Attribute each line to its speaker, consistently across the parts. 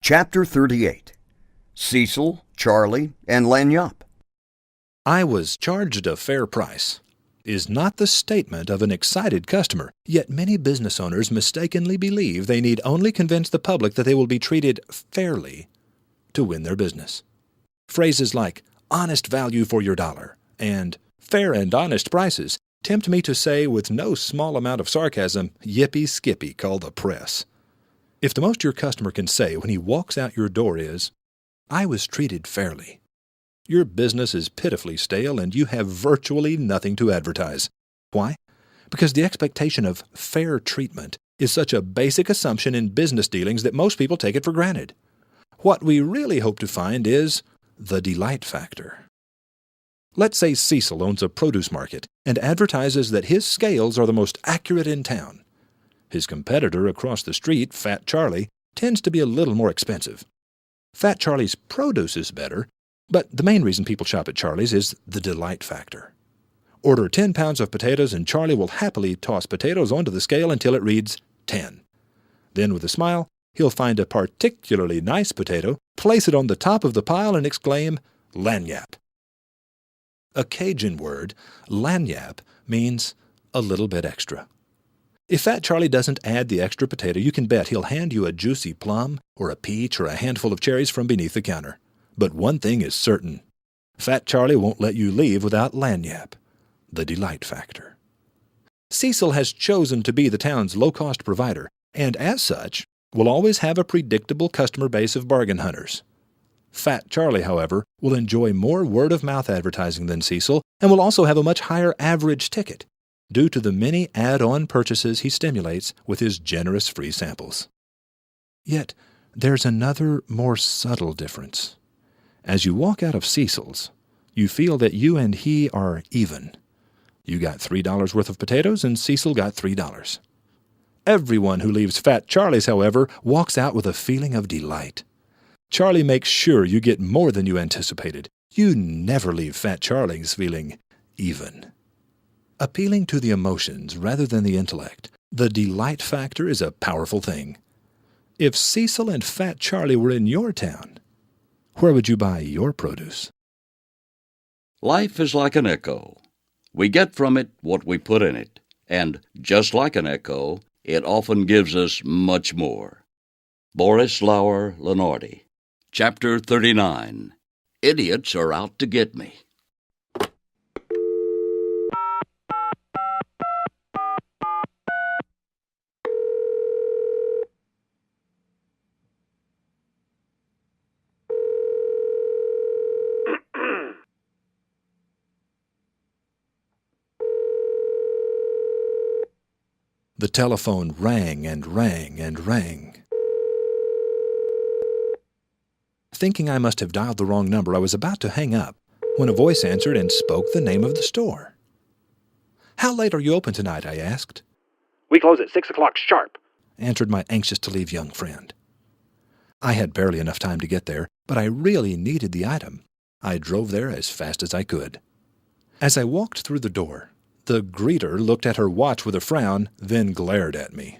Speaker 1: Chapter 38. Cecil, Charlie, and Lagniappe.
Speaker 2: "I was charged a fair price" is not the statement of an excited customer, yet many business owners mistakenly believe they need only convince the public that they will be treated fairly to win their business. Phrases like "honest value for your dollar" and "fair and honest prices" tempt me to say with no small amount of sarcasm, "Yippee-skippy, call the press." If the most your customer can say when he walks out your door is, "I was treated fairly," your business is pitifully stale and you have virtually nothing to advertise. Why? Because the expectation of fair treatment is such a basic assumption in business dealings that most people take it for granted. What we really hope to find is the delight factor. Let's say Cecil owns a produce market and advertises that his scales are the most accurate in town. His competitor across the street, Fat Charlie, tends to be a little more expensive. Fat Charlie's produce is better, but the main reason people shop at Charlie's is the delight factor. Order 10 pounds of potatoes and Charlie will happily toss potatoes onto the scale until it reads 10. Then with a smile, he'll find a particularly nice potato, place it on the top of the pile and exclaim, "Lagniappe." A Cajun word, lagniappe, means a little bit extra. If Fat Charlie doesn't add the extra potato, you can bet he'll hand you a juicy plum or a peach or a handful of cherries from beneath the counter. But one thing is certain. Fat Charlie won't let you leave without lagniappe, the delight factor. Cecil has chosen to be the town's low-cost provider, and as such, will always have a predictable customer base of bargain hunters. Fat Charlie, however, will enjoy more word-of-mouth advertising than Cecil and will also have a much higher average ticket, due to the many add-on purchases he stimulates with his generous free samples. Yet, there's another, more subtle difference. As you walk out of Cecil's, you feel that you and he are even. You got $3 worth of potatoes and Cecil got $3. Everyone who leaves Fat Charlie's, however, walks out with a feeling of delight. Charlie makes sure you get more than you anticipated. You never leave Fat Charlie's feeling even. Appealing to the emotions rather than the intellect, the delight factor is a powerful thing. If Cecil and Fat Charlie were in your town, where would you buy your produce?
Speaker 3: Life is like an echo. We get from it what we put in it, and just like an echo, it often gives us much more. Boris Lauer Leonardi. Chapter 39. Idiots Are Out to Get Me.
Speaker 2: The telephone rang and rang and rang. Thinking I must have dialed the wrong number, I was about to hang up when a voice answered and spoke the name of the store. "How late are you open tonight?" I asked.
Speaker 4: "We close at 6 o'clock sharp,"
Speaker 2: answered my anxious-to-leave young friend. I had barely enough time to get there, but I really needed the item. I drove there as fast as I could. As I walked through the door, the greeter looked at her watch with a frown, then glared at me.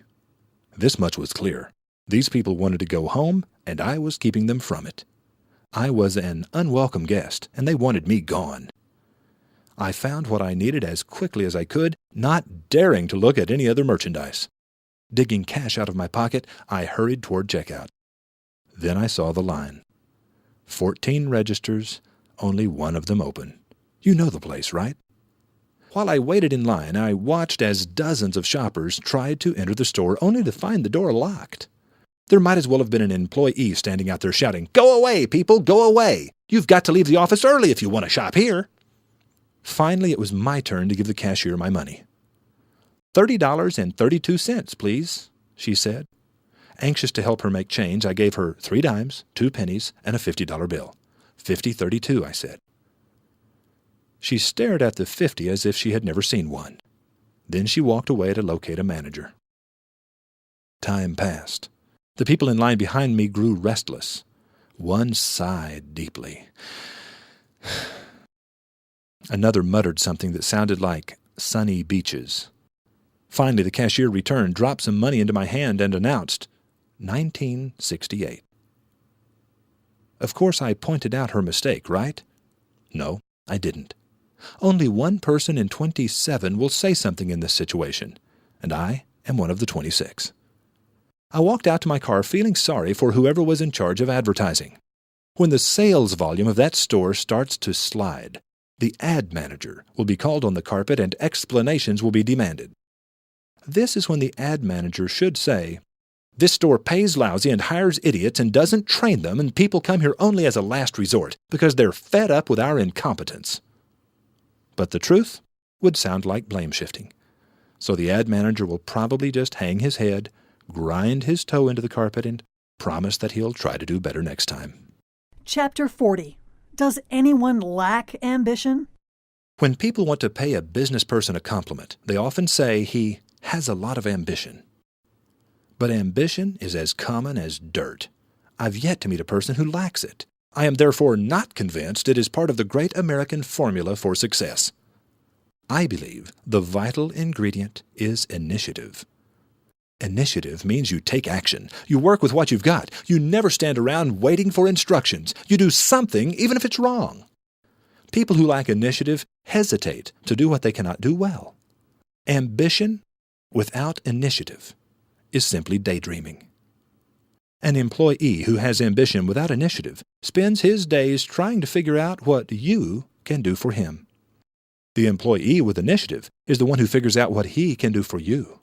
Speaker 2: This much was clear. These people wanted to go home, and I was keeping them from it. I was an unwelcome guest, and they wanted me gone. I found what I needed as quickly as I could, not daring to look at any other merchandise. Digging cash out of my pocket, I hurried toward checkout. Then I saw the line. 14 registers, only one of them open. You know the place, right? While I waited in line, I watched as dozens of shoppers tried to enter the store only to find the door locked. There might as well have been an employee standing out there shouting, "Go away, people, go away! You've got to leave the office early if you want to shop here." Finally, it was my turn to give the cashier my money. $30.32, please, she said. Anxious to help her make change, I gave her 3 dimes, 2 pennies, and a $50 bill. $50.32, I said. She stared at the 50 as if she had never seen one. Then she walked away to locate a manager. Time passed. The people in line behind me grew restless. One sighed deeply. Another muttered something that sounded like sunny beaches. Finally, the cashier returned, dropped some money into my hand, and announced, 1968. Of course, I pointed out her mistake, right? No, I didn't. Only one person in 27 will say something in this situation, and I am one of the 26. I walked out to my car feeling sorry for whoever was in charge of advertising. When the sales volume of that store starts to slide, the ad manager will be called on the carpet and explanations will be demanded. This is when the ad manager should say, "This store pays lousy and hires idiots and doesn't train them, and people come here only as a last resort because they're fed up with our incompetence." But the truth would sound like blame shifting. So the ad manager will probably just hang his head, grind his toe into the carpet, and promise that he'll try to do better next time.
Speaker 5: Chapter 40. Does anyone lack ambition?
Speaker 2: When people want to pay a business person a compliment, they often say he has a lot of ambition. But ambition is as common as dirt. I've yet to meet a person who lacks it. I am therefore not convinced it is part of the great American formula for success. I believe the vital ingredient is initiative. Initiative means you take action. You work with what you've got. You never stand around waiting for instructions. You do something even if it's wrong. People who lack initiative hesitate to do what they cannot do well. Ambition without initiative is simply daydreaming. An employee who has ambition without initiative spends his days trying to figure out what you can do for him. The employee with initiative is the one who figures out what he can do for you.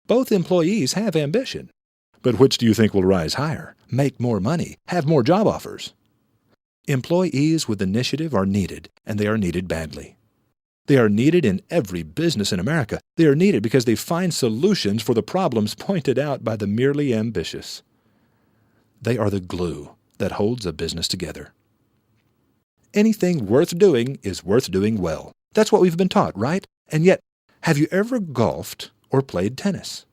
Speaker 2: Both employees have ambition, but which do you think will rise higher, make more money, have more job offers? Employees with initiative are needed, and they are needed badly. They are needed in every business in America. They are needed because they find solutions for the problems pointed out by the merely ambitious. They are the glue that holds a business together. Anything worth doing is worth doing well. That's what we've been taught, right? And yet, have you ever golfed or played tennis?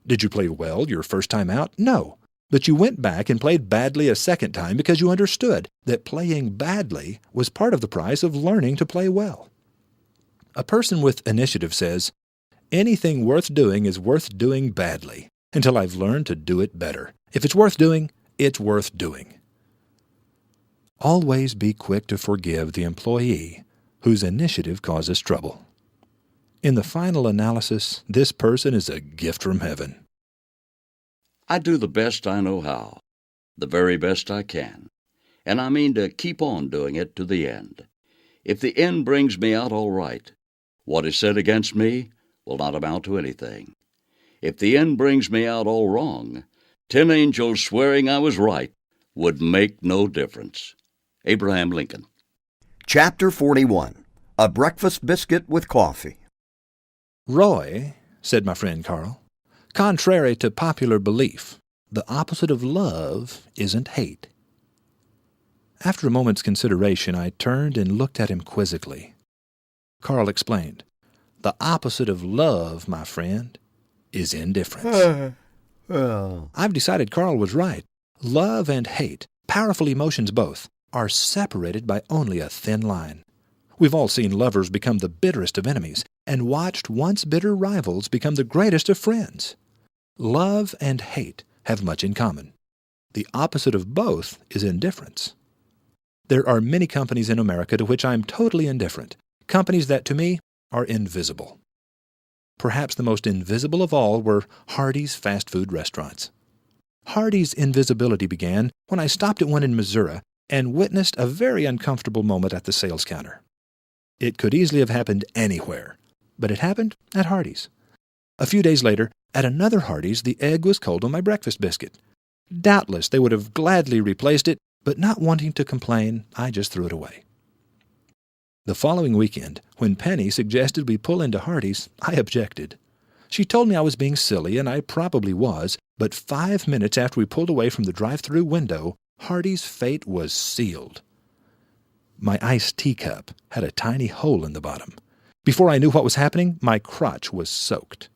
Speaker 2: Did you play well your first time out? No. But you went back and played badly a second time because you understood that playing badly was part of the price of learning to play well. A person with initiative says, "Anything worth doing is worth doing badly until I've learned to do it better. If it's worth doing, it's worth doing." Always be quick to forgive the employee whose initiative causes trouble. In the final analysis, this person is a gift from heaven.
Speaker 3: I do the best I know how, the very best I can, and I mean to keep on doing it to the end. If the end brings me out all right, what is said against me will not amount to anything. If the end brings me out all wrong, 10 angels swearing I was right would make no difference. Abraham Lincoln.
Speaker 1: Chapter 41. A Breakfast Biscuit with Coffee.
Speaker 2: "Roy," said my friend Carl, "contrary to popular belief, the opposite of love isn't hate." After a moment's consideration, I turned and looked at him quizzically. Carl explained, "The opposite of love, my friend, is indifference." I've decided Carl was right. Love and hate, powerful emotions both, are separated by only a thin line. We've all seen lovers become the bitterest of enemies and watched once bitter rivals become the greatest of friends. Love and hate have much in common. The opposite of both is indifference. There are many companies in America to which I am totally indifferent, companies that to me are invisible. Perhaps the most invisible of all were Hardee's fast food restaurants. Hardee's invisibility began when I stopped at one in Missouri and witnessed a very uncomfortable moment at the sales counter. It could easily have happened anywhere, but it happened at Hardee's. A few days later, at another Hardee's, the egg was cold on my breakfast biscuit. Doubtless they would have gladly replaced it, but not wanting to complain, I just threw it away. The following weekend, when Penny suggested we pull into Hardee's, I objected. She told me I was being silly, and I probably was, but 5 minutes after we pulled away from the drive-through window, Hardee's fate was sealed. My iced tea cup had a tiny hole in the bottom. Before I knew what was happening, my crotch was soaked.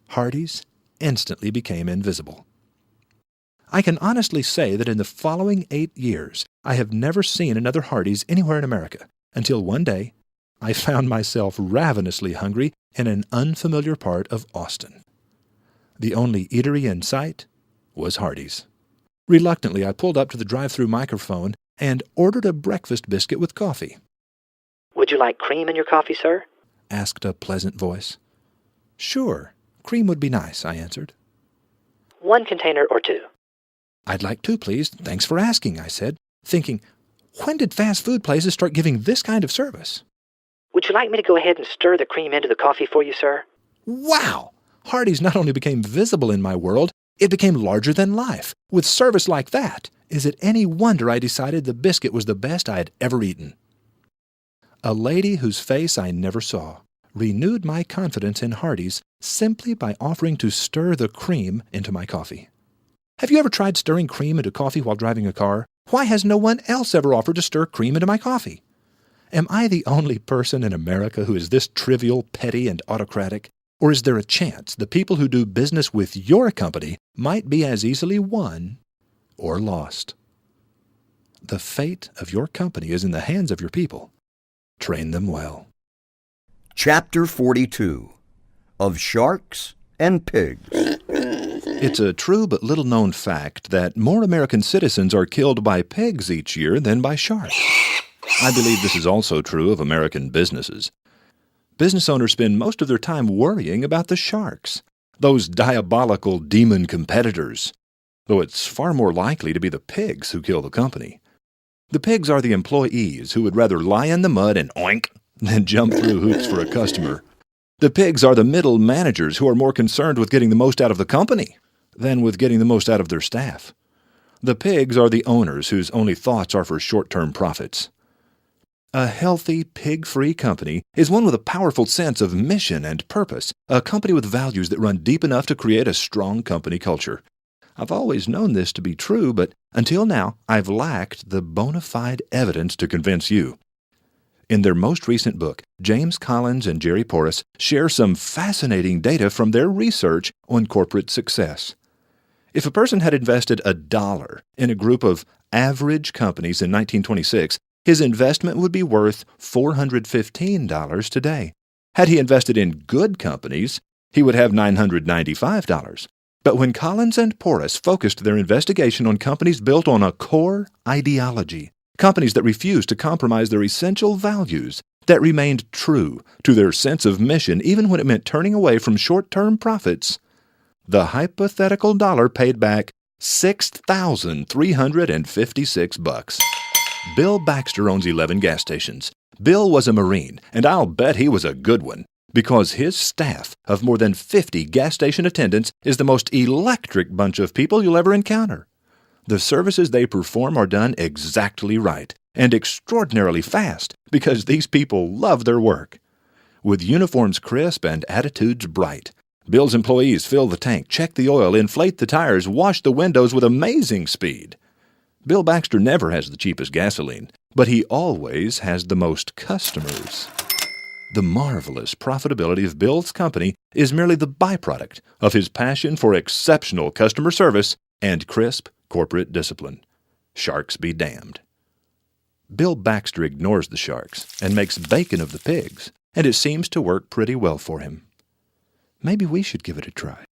Speaker 2: Hardee's instantly became invisible. I can honestly say that in the following 8 years, I have never seen another Hardee's anywhere in America, until one day I found myself ravenously hungry in an unfamiliar part of Austin. The only eatery in sight was Hardee's. Reluctantly, I pulled up to the drive-thru microphone and ordered a breakfast biscuit with coffee.
Speaker 6: Would you like cream in your coffee, sir?
Speaker 2: Asked a pleasant voice. Sure, cream would be nice, I answered.
Speaker 6: 1 container or 2?
Speaker 2: I'd like 2, please. Thanks for asking, I said, thinking, when did fast food places start giving this kind of service?
Speaker 6: Would you like me to go ahead and stir the cream into the coffee for you, sir?
Speaker 2: Wow! Hardee's not only became visible in my world, it became larger than life. With service like that, is it any wonder I decided the biscuit was the best I had ever eaten? A lady whose face I never saw renewed my confidence in Hardee's simply by offering to stir the cream into my coffee. Have you ever tried stirring cream into coffee while driving a car? Why has no one else ever offered to stir cream into my coffee? Am I the only person in America who is this trivial, petty, and autocratic? Or is there a chance the people who do business with your company might be as easily won or lost? The fate of your company is in the hands of your people. Train them well.
Speaker 1: Chapter 42 of Sharks and Pigs.
Speaker 2: It's a true but little-known fact that more American citizens are killed by pigs each year than by sharks. I believe this is also true of American businesses. Business owners spend most of their time worrying about the sharks, those diabolical demon competitors, though it's far more likely to be the pigs who kill the company. The pigs are the employees who would rather lie in the mud and oink than jump through hoops for a customer. The pigs are the middle managers who are more concerned with getting the most out of the company than with getting the most out of their staff. The pigs are the owners whose only thoughts are for short-term profits. A healthy, pig-free company is one with a powerful sense of mission and purpose, a company with values that run deep enough to create a strong company culture. I've always known this to be true, but until now, I've lacked the bona fide evidence to convince you. In their most recent book, James Collins and Jerry Porras share some fascinating data from their research on corporate success. If a person had invested $1 in a group of average companies in 1926, his investment would be worth $415 today. Had he invested in good companies, he would have $995. But when Collins and Porras focused their investigation on companies built on a core ideology, companies that refused to compromise their essential values, that remained true to their sense of mission even when it meant turning away from short-term profits, the hypothetical dollar paid back $6,356. Bill Baxter owns 11 gas stations. Bill was a Marine, and I'll bet he was a good one, because his staff of more than 50 gas station attendants is the most electric bunch of people you'll ever encounter. The services they perform are done exactly right and extraordinarily fast because these people love their work. With uniforms crisp and attitudes bright, Bill's employees fill the tank, check the oil, inflate the tires, wash the windows with amazing speed. Bill Baxter never has the cheapest gasoline, but he always has the most customers. The marvelous profitability of Bill's company is merely the byproduct of his passion for exceptional customer service and crisp corporate discipline. Sharks be damned. Bill Baxter ignores the sharks and makes bacon of the pigs, and it seems to work pretty well for him. Maybe we should give it a try.